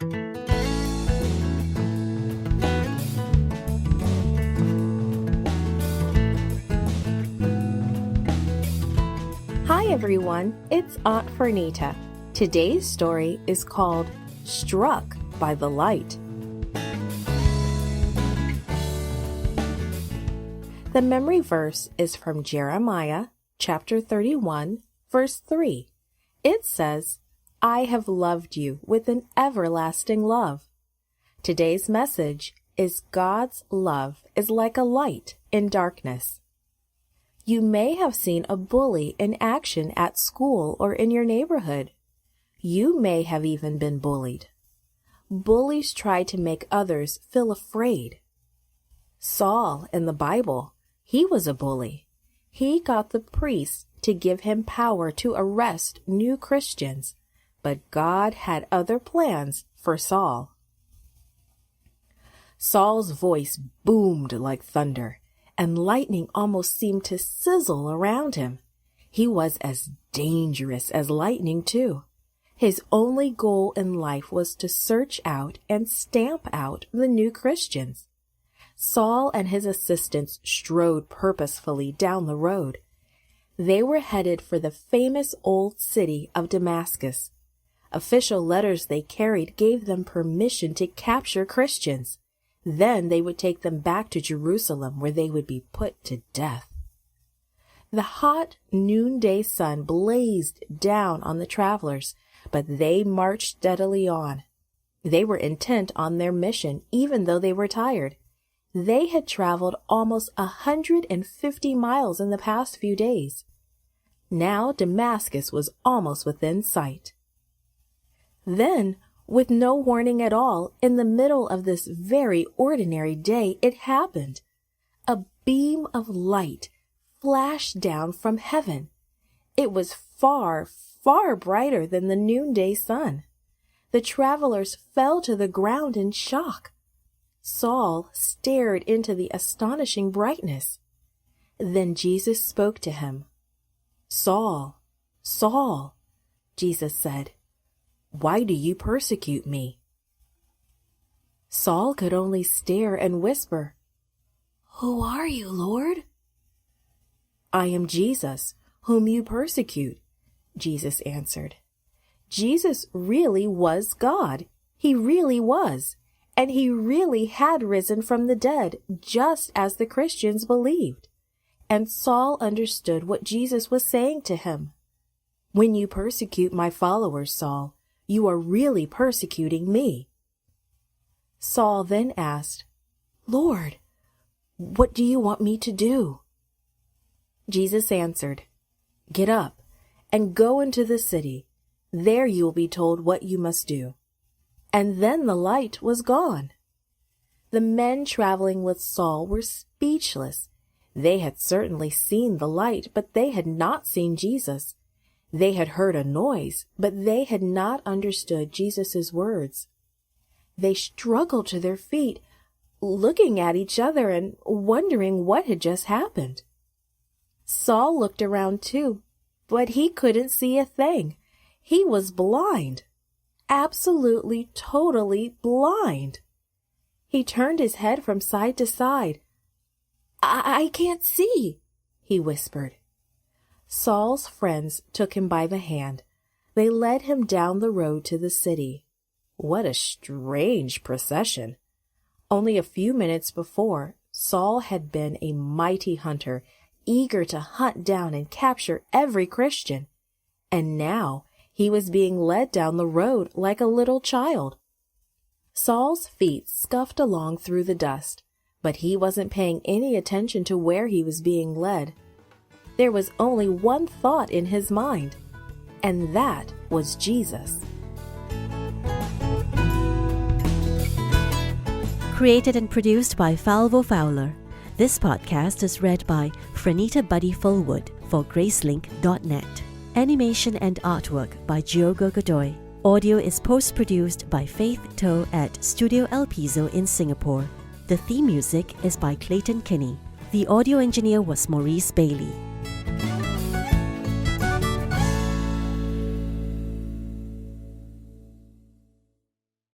Hi everyone, it's Aunt Fernita. Today's story is called Struck by the Light. The memory verse is from Jeremiah chapter 31, verse 3. It says, I have loved you with an everlasting love. Today's message is God's love is like a light in darkness. You may have seen a bully in action at school or in your neighborhood. You may have even been bullied. Bullies try to make others feel afraid. Saul in the Bible, he was a bully. He got the priests to give him power to arrest new Christians, but God had other plans for Saul. Saul's voice boomed like thunder, and lightning almost seemed to sizzle around him. He was as dangerous as lightning, too. His only goal in life was to search out and stamp out the new Christians. Saul and his assistants strode purposefully down the road. They were headed for the famous old city of Damascus. Official letters they carried gave them permission to capture Christians. Then they would take them back to Jerusalem, where they would be put to death. The hot noonday sun blazed down on the travelers, but they marched steadily on. They were intent on their mission, even though they were tired. They had traveled almost 150 miles in the past few days. Now Damascus was almost within sight. Then, with no warning at all, in the middle of this very ordinary day, it happened. A beam of light flashed down from heaven. It was far, far brighter than the noonday sun. The travelers fell to the ground in shock. Saul stared into the astonishing brightness. Then Jesus spoke to him. Saul, Saul, Jesus said, why do you persecute me? Saul could only stare and whisper, Who are you, Lord? I am Jesus, whom you persecute, Jesus answered. Jesus really was God. He really was. And he really had risen from the dead, just as the Christians believed. And Saul understood what Jesus was saying to him. When you persecute my followers, Saul, you are really persecuting me. Saul then asked, Lord, what do you want me to do? Jesus answered, Get up and go into the city. There you will be told what you must do. And then the light was gone. The men traveling with Saul were speechless. They had certainly seen the light, but they had not seen Jesus. They had heard a noise, but they had not understood Jesus' words. They struggled to their feet, looking at each other and wondering what had just happened. Saul looked around too, but he couldn't see a thing. He was blind. Absolutely, totally blind. He turned his head from side to side. I can't see, he whispered. Saul's friends took him by the hand. They led him down the road to the city. What a strange procession. Only a few minutes before, Saul had been a mighty hunter, eager to hunt down and capture every Christian. And now he was being led down the road like a little child. Saul's feet scuffed along through the dust, but he wasn't paying any attention to where he was being led. There was only one thought in his mind, and that was Jesus. Created and produced by Falvo Fowler. This podcast is read by Frenita Buddy Fullwood for Gracelink.net. Animation and artwork by Diogo Godoy. Audio is post-produced by Faith To at Studio El Piso in Singapore. The theme music is by Clayton Kinney. The audio engineer was Maurice Bailey.